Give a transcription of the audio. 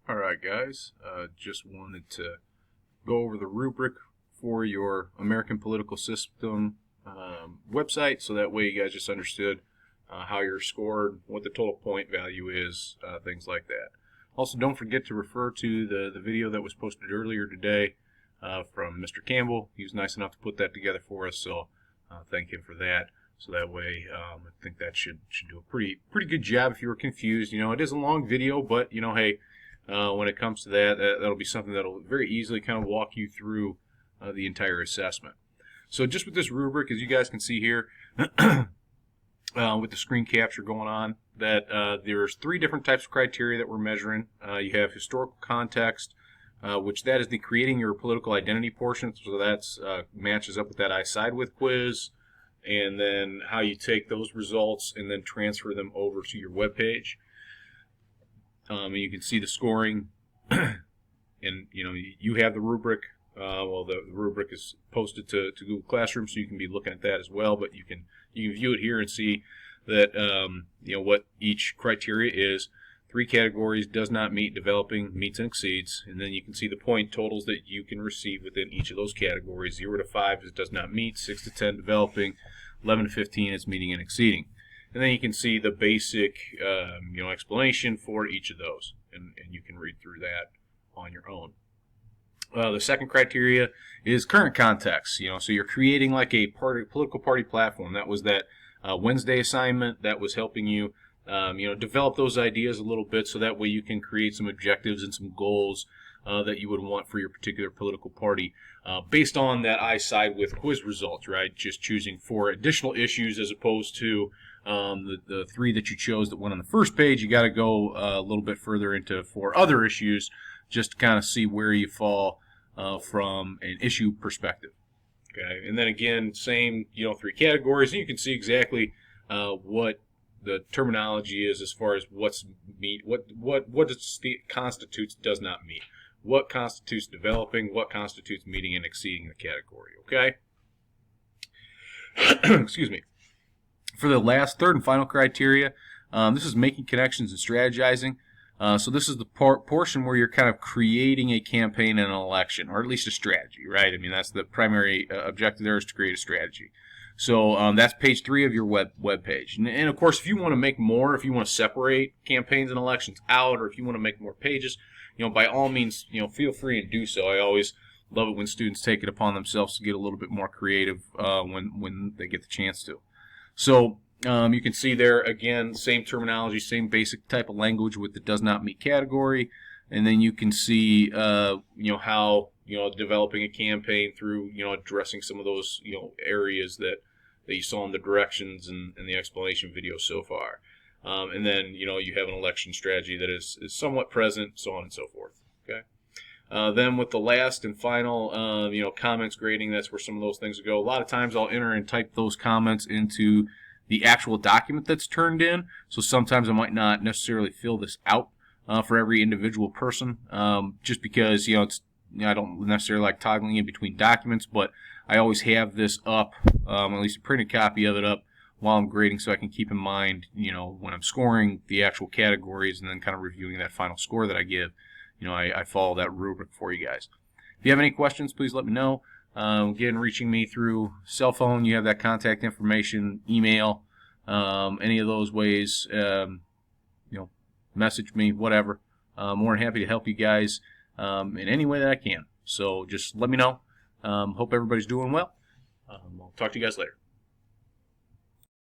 Alright guys, just wanted to go over the rubric for your American political system website, so that way you guys just understood how you're scored, what the total point value is, things like that. Also, don't forget to refer to the video that was posted earlier today from Mr. Campbell. He was nice enough to put that together for us, so thank him for that. So that way, I think that should do a pretty good job. If you were confused, it is a long video, but hey, when it comes to that, that'll be something that'll very easily kind of walk you through the entire assessment. So just with this rubric, as you guys can see here, with the screen capture going on, that there's 3 different types of criteria that we're measuring. You have historical context, which that is the creating your political identity portion, so that's matches up with that I side with quiz, and then how you take those results and then transfer them over to your web page. And you can see the scoring, and you have the rubric. Well, the rubric is posted to Google Classroom, so you can be looking at that as well. But you can view it here and see that what each criteria is. 3 categories: does not meet, developing, meets and exceeds. And then you can see the point totals that you can receive within each of those categories. 0 to 5 is does not meet, 6 to 10 developing, 11 to 15 is meeting and exceeding. And then you can see the basic explanation for each of those, and you can read through that on your own. The second criteria is current context. So you're creating like a political party platform. That was that Wednesday assignment that was helping you develop those ideas a little bit, so that way you can create some objectives and some goals that you would want for your particular political party based on that I side with quiz results, right? Just choosing 4 additional issues as opposed to the 3 that you chose that went on the first page. You got to go a little bit further into 4 other issues just to kind of see where you fall from an issue perspective. Okay, and then again, same 3 categories, and you can see exactly what the terminology is as far as what's meet, what constitutes does not meet, what constitutes developing, what constitutes meeting and exceeding the category. Okay. Excuse me. For the last, third and final criteria, this is making connections and strategizing. So this is the portion where you're kind of creating a campaign and an election, or at least a strategy, right? I mean, that's the primary objective there, is to create a strategy. So that's page 3 of your web page. And of course, if you want to make more, if you want to separate campaigns and elections out, or if you want to make more pages, by all means, feel free and do so. I always love it when students take it upon themselves to get a little bit more creative when they get the chance to. So you can see there, again, same terminology, same basic type of language with the does not meet category. And then you can see, how, developing a campaign through, addressing some of those, areas that you saw in the directions and the explanation video so far. And then, you have an election strategy that is somewhat present, so on and so forth. Okay. Then with the last and final, comments grading, that's where some of those things go. A lot of times I'll enter and type those comments into the actual document that's turned in. So sometimes I might not necessarily fill this out for every individual person, just because, I don't necessarily like toggling in between documents, but I always have this up, at least a printed copy of it up while I'm grading, so I can keep in mind, when I'm scoring the actual categories and then kind of reviewing that final score that I give, I follow that rubric for you guys. If you have any questions, please let me know. Again, reaching me through cell phone, you have that contact information, email, any of those ways, message me, whatever. More than happy to help you guys in any way that I can. So just let me know. Hope everybody's doing well. I'll talk to you guys later.